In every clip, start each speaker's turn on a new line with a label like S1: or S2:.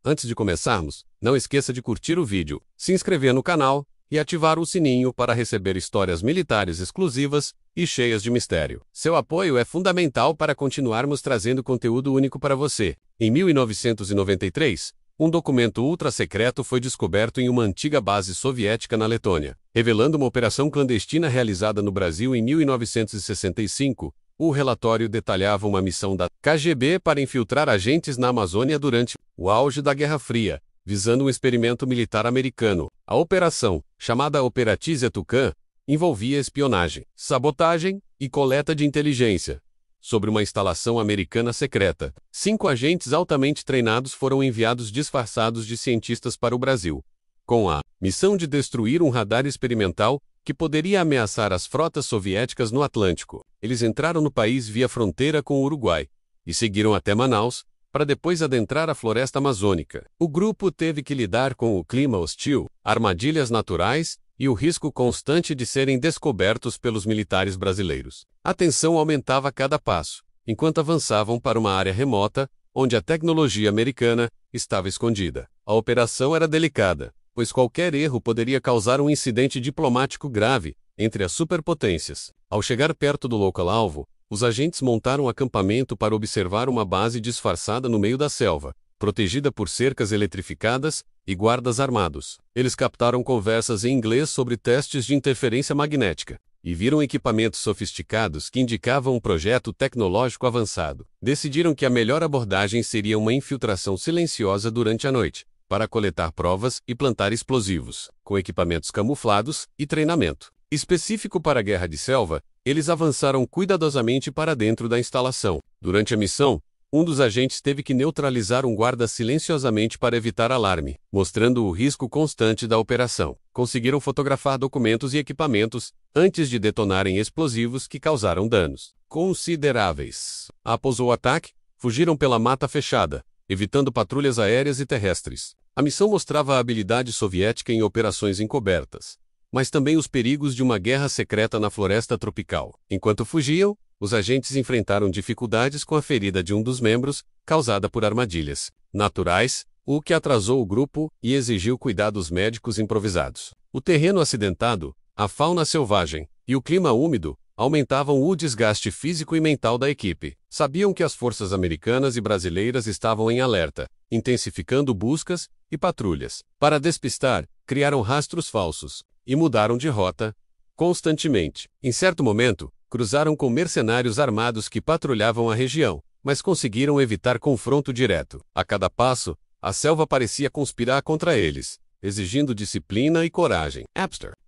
S1: Antes de começarmos, não esqueça de curtir o vídeo, se inscrever no canal e ativar o sininho para receber histórias militares exclusivas e cheias de mistério. Seu apoio é fundamental para continuarmos trazendo conteúdo único para você. Em 1993, um documento ultra-secreto foi descoberto em uma antiga base soviética na Letônia, revelando uma operação clandestina realizada no Brasil em 1965. O relatório detalhava uma missão da KGB para infiltrar agentes na Amazônia durante o auge da Guerra Fria, visando um experimento militar americano. A operação, chamada Operatícia Tucã, envolvia espionagem, sabotagem e coleta de inteligência sobre uma instalação americana secreta. 5 agentes altamente treinados foram enviados disfarçados de cientistas para o Brasil, com a missão de destruir um radar experimental que poderia ameaçar as frotas soviéticas no Atlântico. Eles entraram no país via fronteira com o Uruguai e seguiram até Manaus, para depois adentrar a floresta amazônica. O grupo teve que lidar com o clima hostil, armadilhas naturais e o risco constante de serem descobertos pelos militares brasileiros. A tensão aumentava a cada passo, enquanto avançavam para uma área remota, onde a tecnologia americana estava escondida. A operação era delicada, pois qualquer erro poderia causar um incidente diplomático grave entre as superpotências. Ao chegar perto do local-alvo, os agentes montaram um acampamento para observar uma base disfarçada no meio da selva, protegida por cercas eletrificadas e guardas armados. Eles captaram conversas em inglês sobre testes de interferência magnética e viram equipamentos sofisticados que indicavam um projeto tecnológico avançado. Decidiram que a melhor abordagem seria uma infiltração silenciosa durante a noite, para coletar provas e plantar explosivos, com equipamentos camuflados e treinamento específico para a guerra de selva. Eles avançaram cuidadosamente para dentro da instalação. Durante a missão, um dos agentes teve que neutralizar um guarda silenciosamente para evitar alarme, mostrando o risco constante da operação. Conseguiram fotografar documentos e equipamentos antes de detonarem explosivos que causaram danos consideráveis. Após o ataque, fugiram pela mata fechada, evitando patrulhas aéreas e terrestres. A missão mostrava a habilidade soviética em operações encobertas, mas também os perigos de uma guerra secreta na floresta tropical. Enquanto fugiam, os agentes enfrentaram dificuldades com a ferida de um dos membros, causada por armadilhas naturais, o que atrasou o grupo e exigiu cuidados médicos improvisados. O terreno acidentado, a fauna selvagem e o clima úmido aumentavam o desgaste físico e mental da equipe. Sabiam que as forças americanas e brasileiras estavam em alerta, intensificando buscas e patrulhas. Para despistar, criaram rastros falsos e mudaram de rota constantemente. Em certo momento, cruzaram com mercenários armados que patrulhavam a região, mas conseguiram evitar confronto direto. A cada passo, a selva parecia conspirar contra eles, exigindo disciplina e coragem.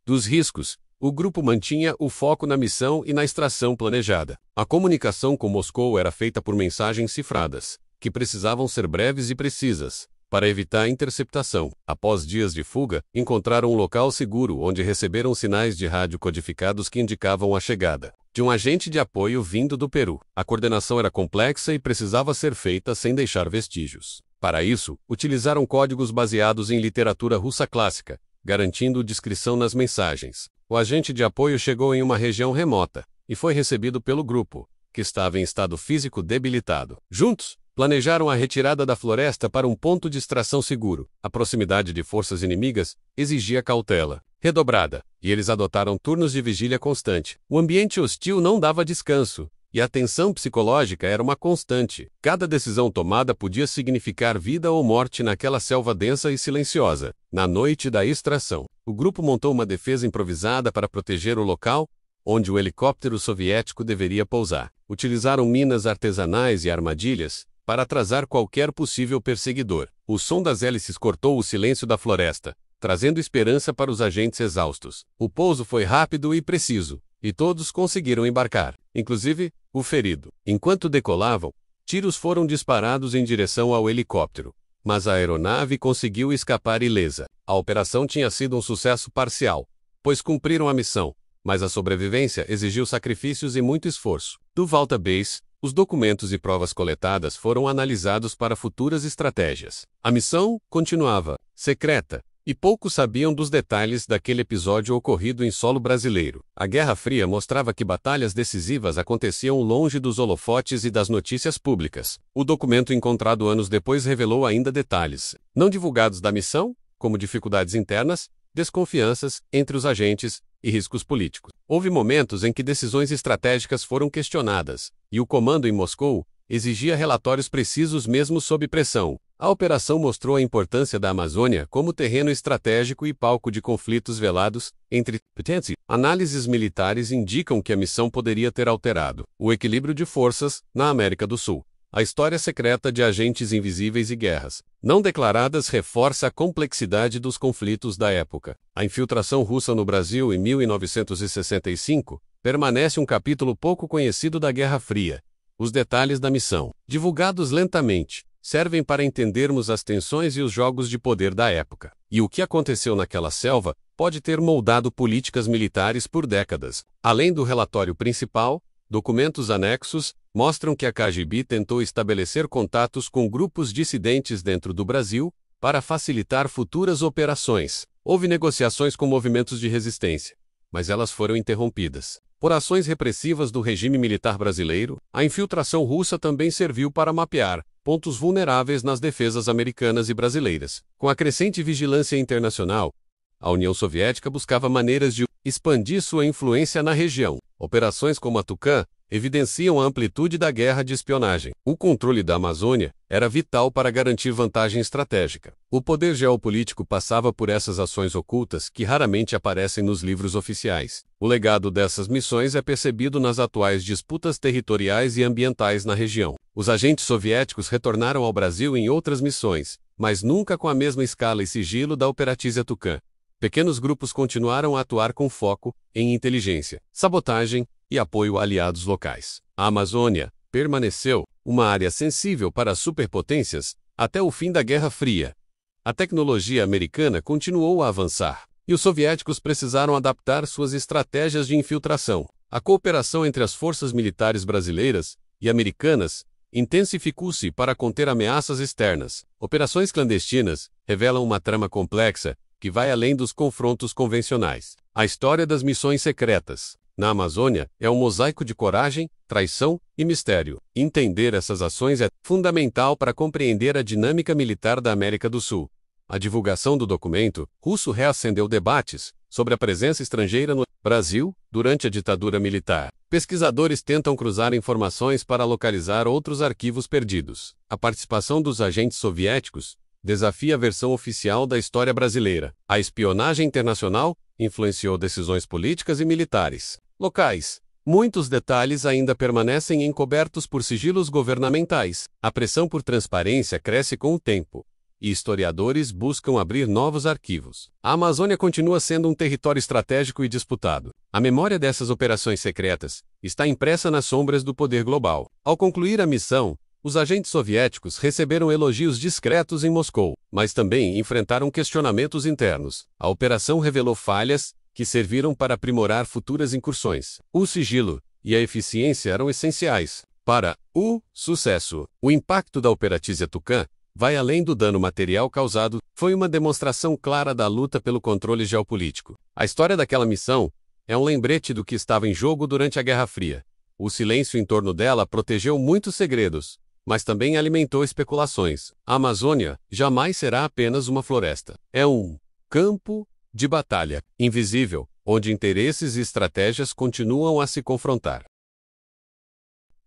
S1: Dos riscos, o grupo mantinha o foco na missão e na extração planejada. A comunicação com Moscou era feita por mensagens cifradas, que precisavam ser breves e precisas, para evitar a interceptação. Após dias de fuga, encontraram um local seguro onde receberam sinais de rádio codificados que indicavam a chegada de um agente de apoio vindo do Peru. A coordenação era complexa e precisava ser feita sem deixar vestígios. Para isso, utilizaram códigos baseados em literatura russa clássica, garantindo discrição nas mensagens. O agente de apoio chegou em uma região remota e foi recebido pelo grupo, que estava em estado físico debilitado. Juntos, planejaram a retirada da floresta para um ponto de extração seguro. A proximidade de forças inimigas exigia cautela redobrada, e eles adotaram turnos de vigília constante. O ambiente hostil não dava descanso, e a tensão psicológica era uma constante. Cada decisão tomada podia significar vida ou morte naquela selva densa e silenciosa. Na noite da extração, o grupo montou uma defesa improvisada para proteger o local onde o helicóptero soviético deveria pousar. Utilizaram minas artesanais e armadilhas para atrasar qualquer possível perseguidor. O som das hélices cortou o silêncio da floresta, trazendo esperança para os agentes exaustos. O pouso foi rápido e preciso, e todos conseguiram embarcar, inclusive o ferido. Enquanto decolavam, tiros foram disparados em direção ao helicóptero, mas a aeronave conseguiu escapar ilesa. A operação tinha sido um sucesso parcial, pois cumpriram a missão, mas a sobrevivência exigiu sacrifícios e muito esforço. Do Volta Base, os documentos e provas coletadas foram analisados para futuras estratégias. A missão continuava secreta, e poucos sabiam dos detalhes daquele episódio ocorrido em solo brasileiro. A Guerra Fria mostrava que batalhas decisivas aconteciam longe dos holofotes e das notícias públicas. O documento encontrado anos depois revelou ainda detalhes não divulgados da missão, como dificuldades internas, desconfianças entre os agentes e riscos políticos. Houve momentos em que decisões estratégicas foram questionadas, e o comando em Moscou exigia relatórios precisos mesmo sob pressão. A operação mostrou a importância da Amazônia como terreno estratégico e palco de conflitos velados entre potências. Análises militares indicam que a missão poderia ter alterado o equilíbrio de forças na América do Sul. A história secreta de agentes invisíveis e guerras não declaradas reforça a complexidade dos conflitos da época. A infiltração russa no Brasil em 1965 permanece um capítulo pouco conhecido da Guerra Fria. Os detalhes da missão, divulgados lentamente, servem para entendermos as tensões e os jogos de poder da época. E o que aconteceu naquela selva pode ter moldado políticas militares por décadas. Além do relatório principal, documentos anexos mostram que a KGB tentou estabelecer contatos com grupos dissidentes dentro do Brasil para facilitar futuras operações. Houve negociações com movimentos de resistência, mas elas foram interrompidas por ações repressivas do regime militar brasileiro. A infiltração russa também serviu para mapear pontos vulneráveis nas defesas americanas e brasileiras. Com a crescente vigilância internacional, a União Soviética buscava maneiras de expandir sua influência na região. Operações como a Tucã evidenciam a amplitude da guerra de espionagem. O controle da Amazônia era vital para garantir vantagem estratégica. O poder geopolítico passava por essas ações ocultas que raramente aparecem nos livros oficiais. O legado dessas missões é percebido nas atuais disputas territoriais e ambientais na região. Os agentes soviéticos retornaram ao Brasil em outras missões, mas nunca com a mesma escala e sigilo da Operatícia Tucã. Pequenos grupos continuaram a atuar com foco em inteligência, sabotagem e apoio a aliados locais. A Amazônia permaneceu uma área sensível para as superpotências até o fim da Guerra Fria. A tecnologia americana continuou a avançar, e os soviéticos precisaram adaptar suas estratégias de infiltração. A cooperação entre as forças militares brasileiras e americanas intensificou-se para conter ameaças externas. Operações clandestinas revelam uma trama complexa que vai além dos confrontos convencionais. A história das missões secretas na Amazônia é um mosaico de coragem, traição e mistério. Entender essas ações é fundamental para compreender a dinâmica militar da América do Sul. A divulgação do documento russo reacendeu debates sobre a presença estrangeira no Brasil durante a ditadura militar. Pesquisadores tentam cruzar informações para localizar outros arquivos perdidos. A participação dos agentes soviéticos desafia a versão oficial da história brasileira. A espionagem internacional influenciou decisões políticas e militares locais. Muitos detalhes ainda permanecem encobertos por sigilos governamentais. A pressão por transparência cresce com o tempo, e historiadores buscam abrir novos arquivos. A Amazônia continua sendo um território estratégico e disputado. A memória dessas operações secretas está impressa nas sombras do poder global. Ao concluir a missão, os agentes soviéticos receberam elogios discretos em Moscou, mas também enfrentaram questionamentos internos. A operação revelou falhas que serviram para aprimorar futuras incursões. O sigilo e a eficiência eram essenciais para o sucesso. O impacto da Operatícia Tucã vai além do dano material causado, foi uma demonstração clara da luta pelo controle geopolítico. A história daquela missão é um lembrete do que estava em jogo durante a Guerra Fria. O silêncio em torno dela protegeu muitos segredos, mas também alimentou especulações. A Amazônia jamais será apenas uma floresta. É um campo de batalha invisível, onde interesses e estratégias continuam a se confrontar.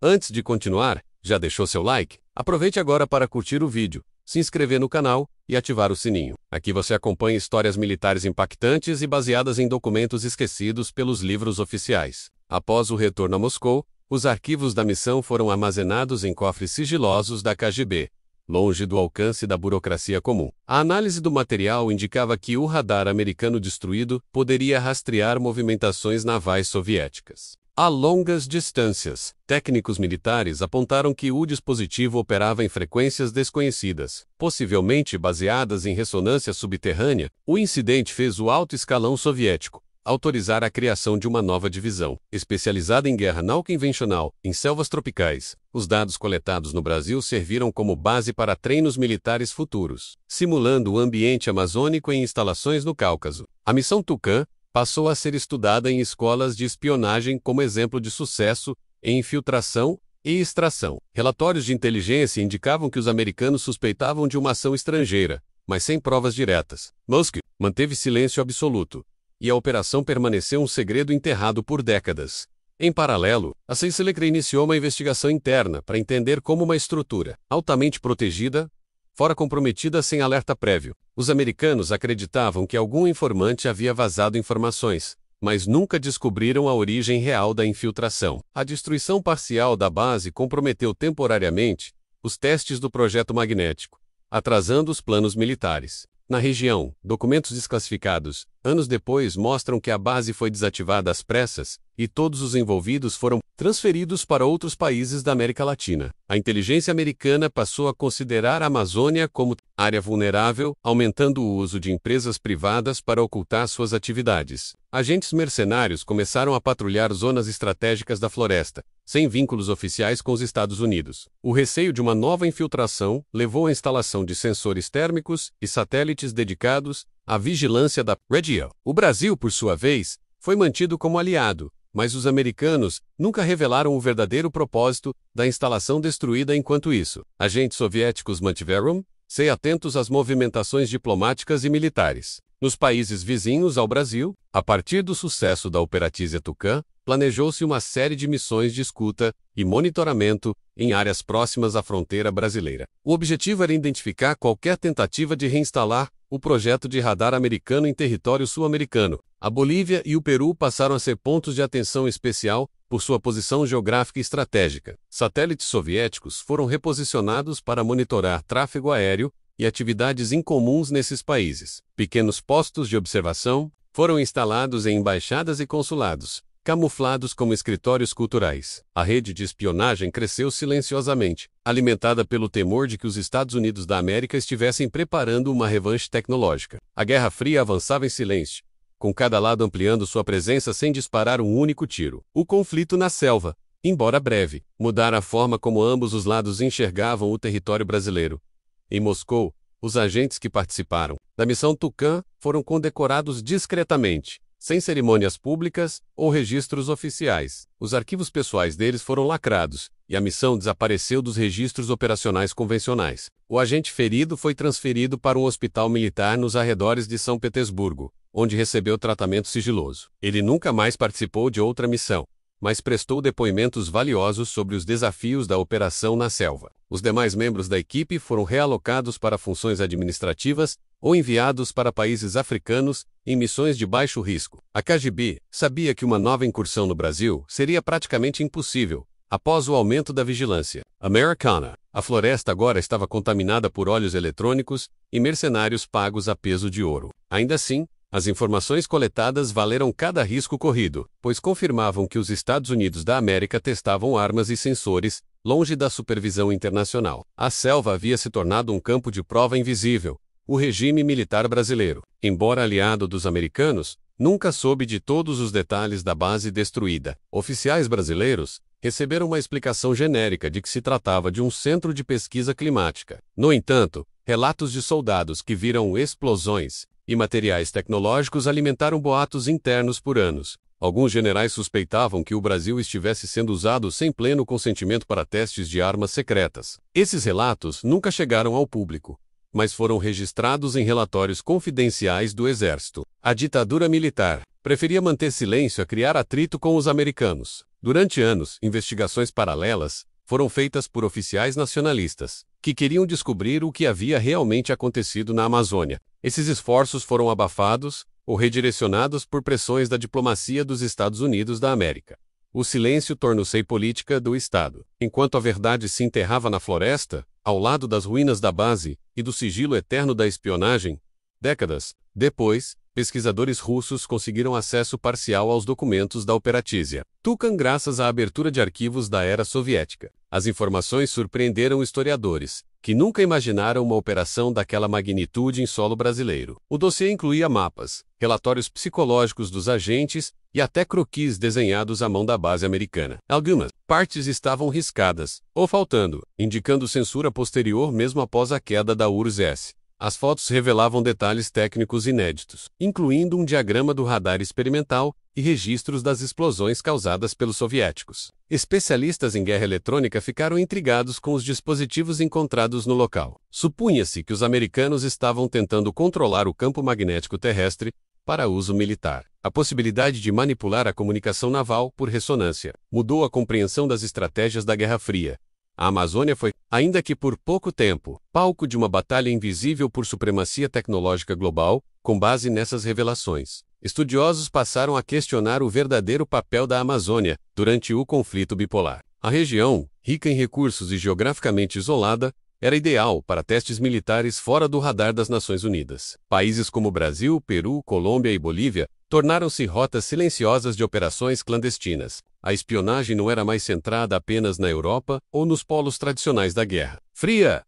S1: Antes de continuar, já deixou seu like? Aproveite agora para curtir o vídeo, se inscrever no canal e ativar o sininho. Aqui você acompanha histórias militares impactantes e baseadas em documentos esquecidos pelos livros oficiais. Após o retorno a Moscou, os arquivos da missão foram armazenados em cofres sigilosos da KGB, longe do alcance da burocracia comum. A análise do material indicava que o radar americano destruído poderia rastrear movimentações navais soviéticas a longas distâncias. Técnicos militares apontaram que o dispositivo operava em frequências desconhecidas, possivelmente baseadas em ressonância subterrânea. O incidente fez o alto escalão soviético autorizar a criação de uma nova divisão, especializada em guerra não convencional, em selvas tropicais. Os dados coletados no Brasil serviram como base para treinos militares futuros, simulando o ambiente amazônico em instalações no Cáucaso. A missão Tucã passou a ser estudada em escolas de espionagem como exemplo de sucesso em infiltração e extração. Relatórios de inteligência indicavam que os americanos suspeitavam de uma ação estrangeira, mas sem provas diretas. Moscow manteve silêncio absoluto, e a operação permaneceu um segredo enterrado por décadas. Em paralelo, a Seychelles iniciou uma investigação interna para entender como uma estrutura altamente protegida fora comprometida sem alerta prévio. Os americanos acreditavam que algum informante havia vazado informações, mas nunca descobriram a origem real da infiltração. A destruição parcial da base comprometeu temporariamente os testes do projeto magnético, atrasando os planos militares. Na região, documentos desclassificados, anos depois, mostram que a base foi desativada às pressas e todos os envolvidos foram transferidos para outros países da América Latina. A inteligência americana passou a considerar a Amazônia como área vulnerável, aumentando o uso de empresas privadas para ocultar suas atividades. Agentes mercenários começaram a patrulhar zonas estratégicas da floresta, sem vínculos oficiais com os Estados Unidos. O receio de uma nova infiltração levou à instalação de sensores térmicos e satélites dedicados à vigilância da região. O Brasil, por sua vez, foi mantido como aliado, mas os americanos nunca revelaram o verdadeiro propósito da instalação destruída. Enquanto isso, agentes soviéticos mantiveram-se atentos às movimentações diplomáticas e militares. Nos países vizinhos ao Brasil, a partir do sucesso da Operatícia Tucã, planejou-se uma série de missões de escuta e monitoramento em áreas próximas à fronteira brasileira. O objetivo era identificar qualquer tentativa de reinstalar o projeto de radar americano em território sul-americano. A Bolívia e o Peru passaram a ser pontos de atenção especial por sua posição geográfica e estratégica. Satélites soviéticos foram reposicionados para monitorar tráfego aéreo e atividades incomuns nesses países. Pequenos postos de observação foram instalados em embaixadas e consulados, camuflados como escritórios culturais. A rede de espionagem cresceu silenciosamente, alimentada pelo temor de que os Estados Unidos da América estivessem preparando uma revanche tecnológica. A Guerra Fria avançava em silêncio, com cada lado ampliando sua presença sem disparar um único tiro. O conflito na selva, embora breve, mudara a forma como ambos os lados enxergavam o território brasileiro. Em Moscou, os agentes que participaram da missão Tucã foram condecorados discretamente, sem cerimônias públicas ou registros oficiais. Os arquivos pessoais deles foram lacrados, e a missão desapareceu dos registros operacionais convencionais. O agente ferido foi transferido para um hospital militar nos arredores de São Petersburgo, onde recebeu tratamento sigiloso. Ele nunca mais participou de outra missão, mas prestou depoimentos valiosos sobre os desafios da operação na selva. Os demais membros da equipe foram realocados para funções administrativas ou enviados para países africanos em missões de baixo risco. A KGB sabia que uma nova incursão no Brasil seria praticamente impossível após o aumento da vigilância americana. A floresta agora estava contaminada por óleos eletrônicos e mercenários pagos a peso de ouro. Ainda assim, as informações coletadas valeram cada risco corrido, pois confirmavam que os Estados Unidos da América testavam armas e sensores, longe da supervisão internacional. A selva havia se tornado um campo de prova invisível. O regime militar brasileiro, embora aliado dos americanos, nunca soube de todos os detalhes da base destruída. Oficiais brasileiros receberam uma explicação genérica de que se tratava de um centro de pesquisa climática. No entanto, relatos de soldados que viram explosões e materiais tecnológicos alimentaram boatos internos por anos. Alguns generais suspeitavam que o Brasil estivesse sendo usado sem pleno consentimento para testes de armas secretas. Esses relatos nunca chegaram ao público, mas foram registrados em relatórios confidenciais do Exército. A ditadura militar preferia manter silêncio a criar atrito com os americanos. Durante anos, investigações paralelas foram feitas por oficiais nacionalistas, que queriam descobrir o que havia realmente acontecido na Amazônia. Esses esforços foram abafados ou redirecionados por pressões da diplomacia dos Estados Unidos da América. O silêncio tornou-se política do Estado. Enquanto a verdade se enterrava na floresta, ao lado das ruínas da base e do sigilo eterno da espionagem, décadas depois, pesquisadores russos conseguiram acesso parcial aos documentos da Operatícia Tucã graças à abertura de arquivos da era soviética. As informações surpreenderam historiadores, que nunca imaginaram uma operação daquela magnitude em solo brasileiro. O dossiê incluía mapas, relatórios psicológicos dos agentes e até croquis desenhados à mão da base americana. Algumas partes estavam riscadas, ou faltando, indicando censura posterior mesmo após a queda da URSS. As fotos revelavam detalhes técnicos inéditos, incluindo um diagrama do radar experimental e registros das explosões causadas pelos soviéticos. Especialistas em guerra eletrônica ficaram intrigados com os dispositivos encontrados no local. Supunha-se que os americanos estavam tentando controlar o campo magnético terrestre para uso militar. A possibilidade de manipular a comunicação naval por ressonância mudou a compreensão das estratégias da Guerra Fria. A Amazônia foi, ainda que por pouco tempo, palco de uma batalha invisível por supremacia tecnológica global, com base nessas revelações. Estudiosos passaram a questionar o verdadeiro papel da Amazônia durante o conflito bipolar. A região, rica em recursos e geograficamente isolada, era ideal para testes militares fora do radar das Nações Unidas. Países como Brasil, Peru, Colômbia e Bolívia tornaram-se rotas silenciosas de operações clandestinas. A espionagem não era mais centrada apenas na Europa ou nos polos tradicionais da Guerra Fria.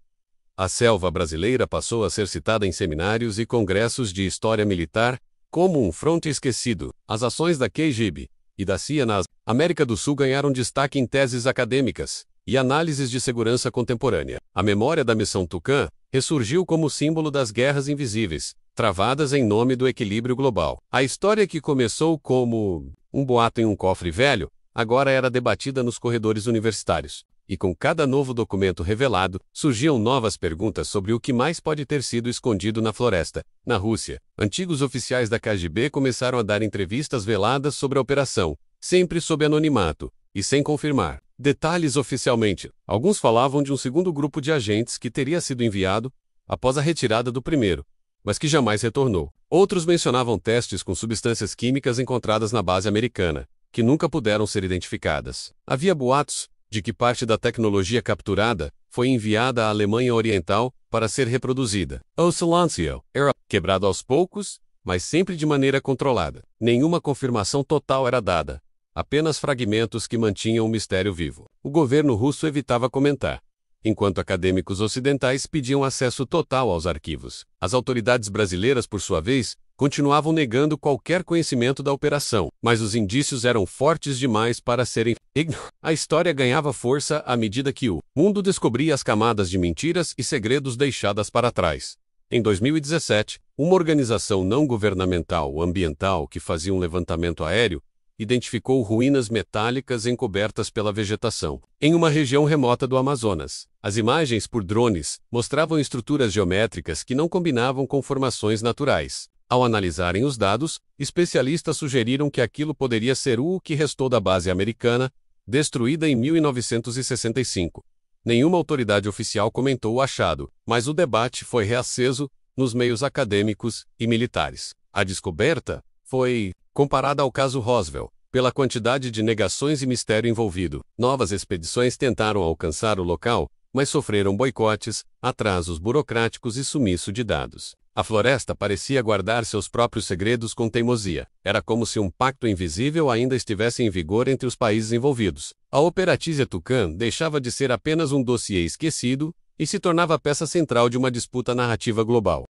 S1: A selva brasileira passou a ser citada em seminários e congressos de história militar como um fronte esquecido. As ações da KGB e da CIA na América do Sul ganharam destaque em teses acadêmicas e análises de segurança contemporânea. A memória da Missão Tucã ressurgiu como símbolo das guerras invisíveis, travadas em nome do equilíbrio global. A história que começou como um boato em um cofre velho, agora era debatida nos corredores universitários. E com cada novo documento revelado, surgiam novas perguntas sobre o que mais pode ter sido escondido na floresta. Na Rússia, antigos oficiais da KGB começaram a dar entrevistas veladas sobre a operação, sempre sob anonimato e sem confirmar detalhes oficialmente. Alguns falavam de um segundo grupo de agentes que teria sido enviado após a retirada do primeiro, mas que jamais retornou. Outros mencionavam testes com substâncias químicas encontradas na base americana, que nunca puderam ser identificadas. Havia boatos de que parte da tecnologia capturada foi enviada à Alemanha Oriental para ser reproduzida. O silêncio era quebrado aos poucos, mas sempre de maneira controlada. Nenhuma confirmação total era dada, apenas fragmentos que mantinham o mistério vivo. O governo russo evitava comentar, enquanto acadêmicos ocidentais pediam acesso total aos arquivos. As autoridades brasileiras, por sua vez, continuavam negando qualquer conhecimento da operação, mas os indícios eram fortes demais para serem ignorados. A história ganhava força à medida que o mundo descobria as camadas de mentiras e segredos deixadas para trás. Em 2017, uma organização não governamental ambiental que fazia um levantamento aéreo identificou ruínas metálicas encobertas pela vegetação, em uma região remota do Amazonas. As imagens por drones mostravam estruturas geométricas que não combinavam com formações naturais. Ao analisarem os dados, especialistas sugeriram que aquilo poderia ser o que restou da base americana, destruída em 1965. Nenhuma autoridade oficial comentou o achado, mas o debate foi reaceso nos meios acadêmicos e militares. A descoberta foi comparada ao caso Roswell, pela quantidade de negações e mistério envolvido. Novas expedições tentaram alcançar o local, mas sofreram boicotes, atrasos burocráticos e sumiço de dados. A floresta parecia guardar seus próprios segredos com teimosia. Era como se um pacto invisível ainda estivesse em vigor entre os países envolvidos. A Operatícia Tucã deixava de ser apenas um dossiê esquecido e se tornava a peça central de uma disputa narrativa global.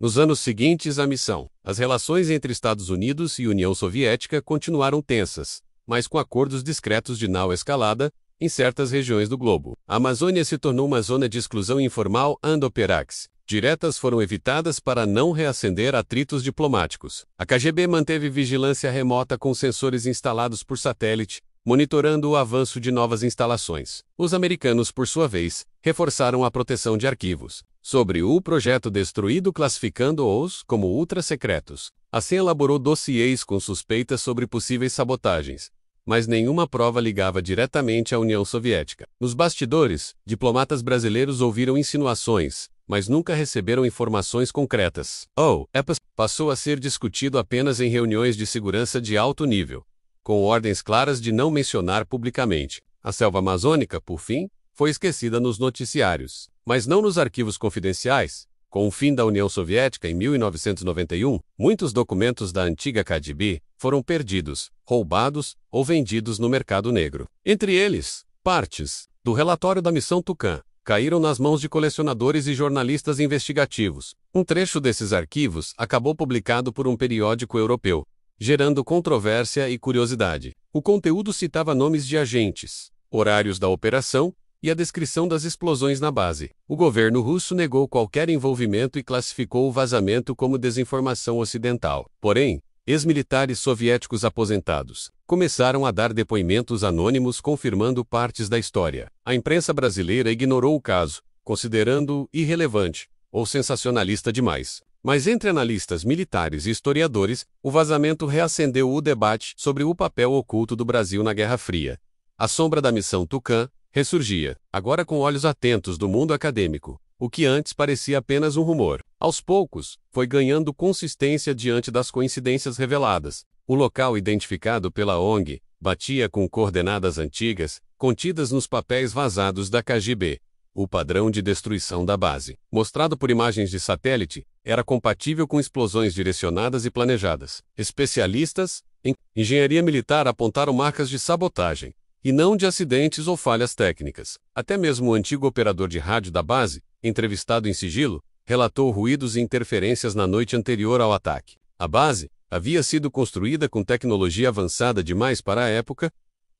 S1: Nos anos seguintes à missão, as relações entre Estados Unidos e União Soviética continuaram tensas, mas com acordos discretos de não escalada em certas regiões do globo. A Amazônia se tornou uma zona de exclusão informal and-operax. Diretas foram evitadas para não reacender atritos diplomáticos. A KGB manteve vigilância remota com sensores instalados por satélite, monitorando o avanço de novas instalações. Os americanos, por sua vez, reforçaram a proteção de arquivos sobre o projeto destruído, classificando-os como ultra-secretos. Assim elaborou dossiês com suspeitas sobre possíveis sabotagens, mas nenhuma prova ligava diretamente à União Soviética. Nos bastidores, diplomatas brasileiros ouviram insinuações, mas nunca receberam informações concretas. O EPAS passou a ser discutido apenas em reuniões de segurança de alto nível, com ordens claras de não mencionar publicamente. A selva amazônica, por fim, foi esquecida nos noticiários, mas não nos arquivos confidenciais. Com o fim da União Soviética em 1991, muitos documentos da antiga KGB foram perdidos, roubados ou vendidos no mercado negro. Entre eles, partes do relatório da Missão Tucã, caíram nas mãos de colecionadores e jornalistas investigativos. Um trecho desses arquivos acabou publicado por um periódico europeu, gerando controvérsia e curiosidade. O conteúdo citava nomes de agentes, horários da operação e a descrição das explosões na base. O governo russo negou qualquer envolvimento e classificou o vazamento como desinformação ocidental. Porém, ex-militares soviéticos aposentados começaram a dar depoimentos anônimos confirmando partes da história. A imprensa brasileira ignorou o caso, considerando-o irrelevante ou sensacionalista demais. Mas entre analistas militares e historiadores, o vazamento reacendeu o debate sobre o papel oculto do Brasil na Guerra Fria. A sombra da missão Tucã ressurgia, agora com olhos atentos do mundo acadêmico. O que antes parecia apenas um rumor, aos poucos, foi ganhando consistência diante das coincidências reveladas. O local identificado pela ONG batia com coordenadas antigas, contidas nos papéis vazados da KGB. O padrão de destruição da base, mostrado por imagens de satélite, era compatível com explosões direcionadas e planejadas. Especialistas em engenharia militar apontaram marcas de sabotagem, e não de acidentes ou falhas técnicas. Até mesmo o antigo operador de rádio da base, entrevistado em sigilo, relatou ruídos e interferências na noite anterior ao ataque. A base havia sido construída com tecnologia avançada demais para a época,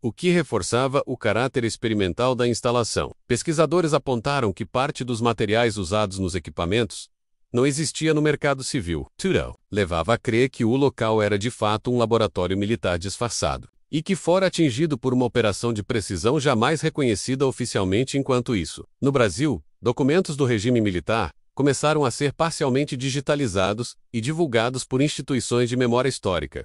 S1: o que reforçava o caráter experimental da instalação. Pesquisadores apontaram que parte dos materiais usados nos equipamentos não existia no mercado civil. Tudo levava a crer que o local era de fato um laboratório militar disfarçado, e que fora atingido por uma operação de precisão jamais reconhecida oficialmente enquanto isso. No Brasil, documentos do regime militar começaram a ser parcialmente digitalizados e divulgados por instituições de memória histórica.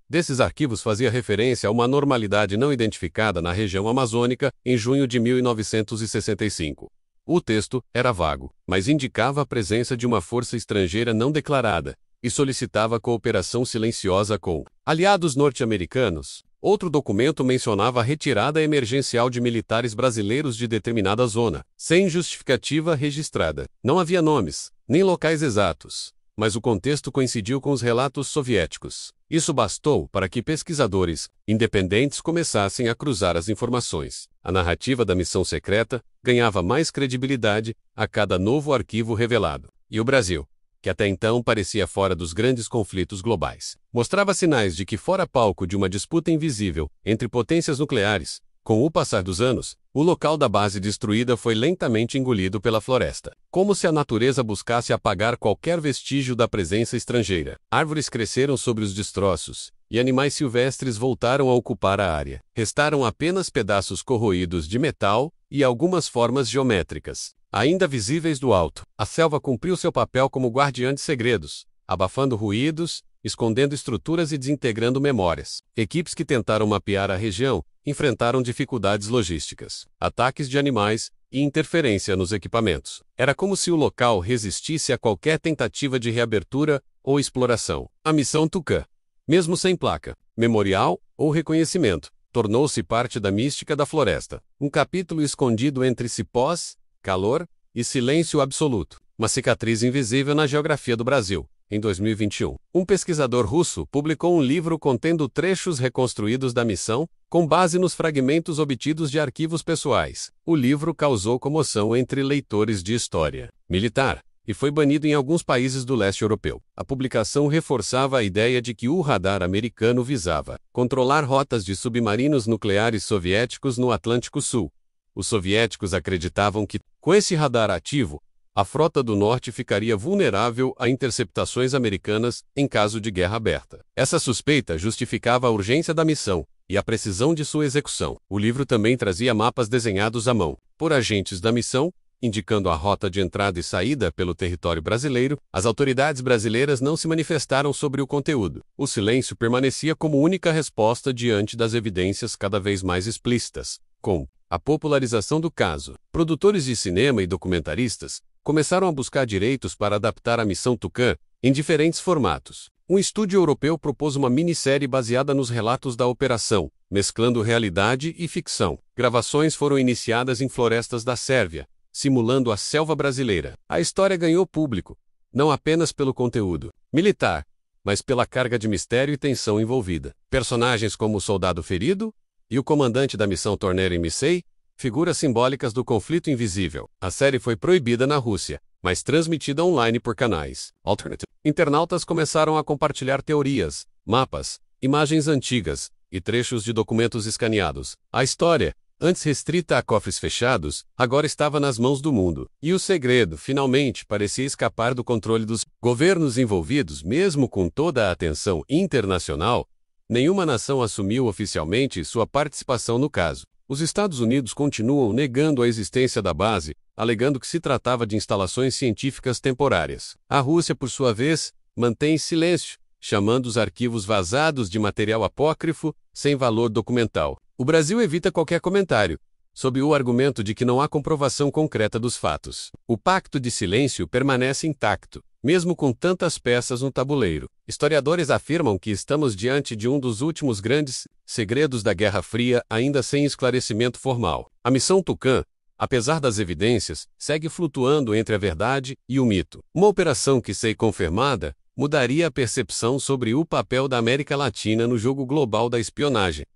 S1: Desses arquivos fazia referência a uma anormalidade não identificada na região amazônica em junho de 1965. O texto era vago, mas indicava a presença de uma força estrangeira não declarada e solicitava cooperação silenciosa com aliados norte-americanos. Outro documento mencionava a retirada emergencial de militares brasileiros de determinada zona, sem justificativa registrada. Não havia nomes, nem locais exatos, mas o contexto coincidiu com os relatos soviéticos. Isso bastou para que pesquisadores independentes começassem a cruzar as informações. A narrativa da missão secreta ganhava mais credibilidade a cada novo arquivo revelado. E o Brasil, que até então parecia fora dos grandes conflitos globais, mostrava sinais de que fora palco de uma disputa invisível entre potências nucleares. Com o passar dos anos, o local da base destruída foi lentamente engolido pela floresta, como se a natureza buscasse apagar qualquer vestígio da presença estrangeira. Árvores cresceram sobre os destroços, e animais silvestres voltaram a ocupar a área. Restaram apenas pedaços corroídos de metal e algumas formas geométricas, ainda visíveis do alto. A selva cumpriu seu papel como guardiã de segredos, abafando ruídos, escondendo estruturas e desintegrando memórias. Equipes que tentaram mapear a região enfrentaram dificuldades logísticas, ataques de animais e interferência nos equipamentos. Era como se o local resistisse a qualquer tentativa de reabertura ou exploração. A missão Tucã, mesmo sem placa, memorial ou reconhecimento, tornou-se parte da mística da floresta. Um capítulo escondido entre cipós, calor e silêncio absoluto. Uma cicatriz invisível na geografia do Brasil. Em 2021, um pesquisador russo publicou um livro contendo trechos reconstruídos da missão, com base nos fragmentos obtidos de arquivos pessoais. O livro causou comoção entre leitores de história militar e foi banido em alguns países do leste europeu. A publicação reforçava a ideia de que o radar americano visava controlar rotas de submarinos nucleares soviéticos no Atlântico Sul. Os soviéticos acreditavam que, com esse radar ativo, a frota do norte ficaria vulnerável a interceptações americanas em caso de guerra aberta. Essa suspeita justificava a urgência da missão e a precisão de sua execução. O livro também trazia mapas desenhados à mão por agentes da missão, indicando a rota de entrada e saída pelo território brasileiro. As autoridades brasileiras não se manifestaram sobre o conteúdo. O silêncio permanecia como única resposta diante das evidências cada vez mais explícitas. Com a popularização do caso, produtores de cinema e documentaristas começaram a buscar direitos para adaptar a missão Tucã em diferentes formatos. Um estúdio europeu propôs uma minissérie baseada nos relatos da operação, mesclando realidade e ficção. Gravações foram iniciadas em florestas da Sérvia, simulando a selva brasileira. A história ganhou público, não apenas pelo conteúdo militar, mas pela carga de mistério e tensão envolvida. Personagens como o soldado ferido e o comandante da missão Tornero Missei Figuras simbólicas do conflito invisível. A série foi proibida na Rússia, mas transmitida online por canais alternative. Internautas começaram a compartilhar teorias, mapas, imagens antigas e trechos de documentos escaneados. A história, antes restrita a cofres fechados, agora estava nas mãos do mundo. E o segredo, finalmente, parecia escapar do controle dos governos envolvidos. Mesmo com toda a atenção internacional, nenhuma nação assumiu oficialmente sua participação no caso. Os Estados Unidos continuam negando a existência da base, alegando que se tratava de instalações científicas temporárias. A Rússia, por sua vez, mantém silêncio, chamando os arquivos vazados de material apócrifo, sem valor documental. O Brasil evita qualquer comentário, sob o argumento de que não há comprovação concreta dos fatos. O pacto de silêncio permanece intacto, mesmo com tantas peças no tabuleiro. Historiadores afirmam que estamos diante de um dos últimos grandes segredos da Guerra Fria, ainda sem esclarecimento formal. A missão Tucã, apesar das evidências, segue flutuando entre a verdade e o mito. Uma operação que, se confirmada, mudaria a percepção sobre o papel da América Latina no jogo global da espionagem.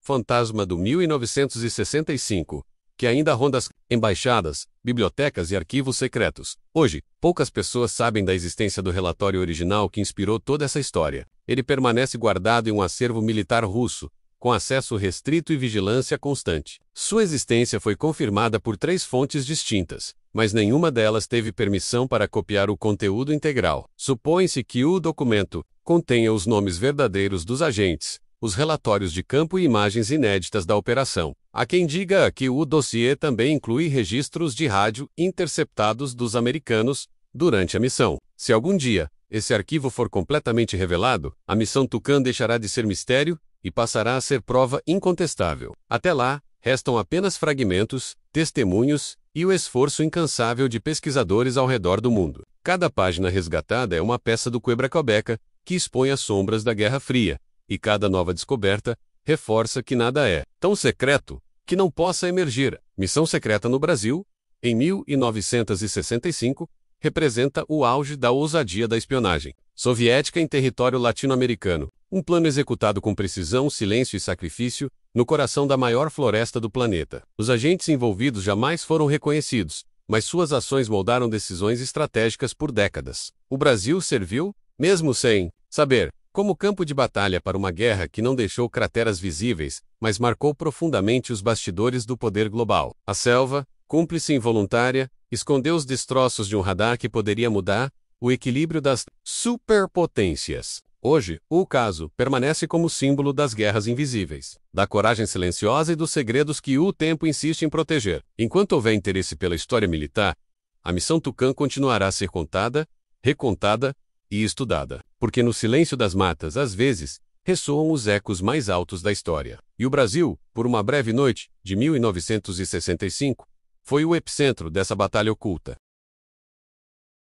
S1: Fantasma do 1965, que ainda ronda as embaixadas, bibliotecas e arquivos secretos. Hoje, poucas pessoas sabem da existência do relatório original que inspirou toda essa história. Ele permanece guardado em um acervo militar russo, com acesso restrito e vigilância constante. Sua existência foi confirmada por 3 fontes distintas, mas nenhuma delas teve permissão para copiar o conteúdo integral. Supõe-se que o documento contenha os nomes verdadeiros dos agentes, os relatórios de campo e imagens inéditas da operação. Há quem diga que o dossiê também inclui registros de rádio interceptados dos americanos durante a missão. Se algum dia esse arquivo for completamente revelado, a missão Tucã deixará de ser mistério e passará a ser prova incontestável. Até lá, restam apenas fragmentos, testemunhos e o esforço incansável de pesquisadores ao redor do mundo. Cada página resgatada é uma peça do Quebra-Cabeça que expõe as sombras da Guerra Fria, e cada nova descoberta reforça que nada é tão secreto que não possa emergir. Missão Secreta no Brasil, em 1965, representa o auge da ousadia da espionagem soviética em território latino-americano. Um plano executado com precisão, silêncio e sacrifício, no coração da maior floresta do planeta. Os agentes envolvidos jamais foram reconhecidos, mas suas ações moldaram decisões estratégicas por décadas. O Brasil serviu, mesmo sem saber, como campo de batalha para uma guerra que não deixou crateras visíveis, mas marcou profundamente os bastidores do poder global. A selva, cúmplice involuntária, escondeu os destroços de um radar que poderia mudar o equilíbrio das superpotências. Hoje, o caso permanece como símbolo das guerras invisíveis, da coragem silenciosa e dos segredos que o tempo insiste em proteger. Enquanto houver interesse pela história militar, a missão Tucã continuará a ser contada, recontada e estudada, porque no silêncio das matas, às vezes, ressoam os ecos mais altos da história. E o Brasil, por uma breve noite, de 1965, foi o epicentro dessa batalha oculta.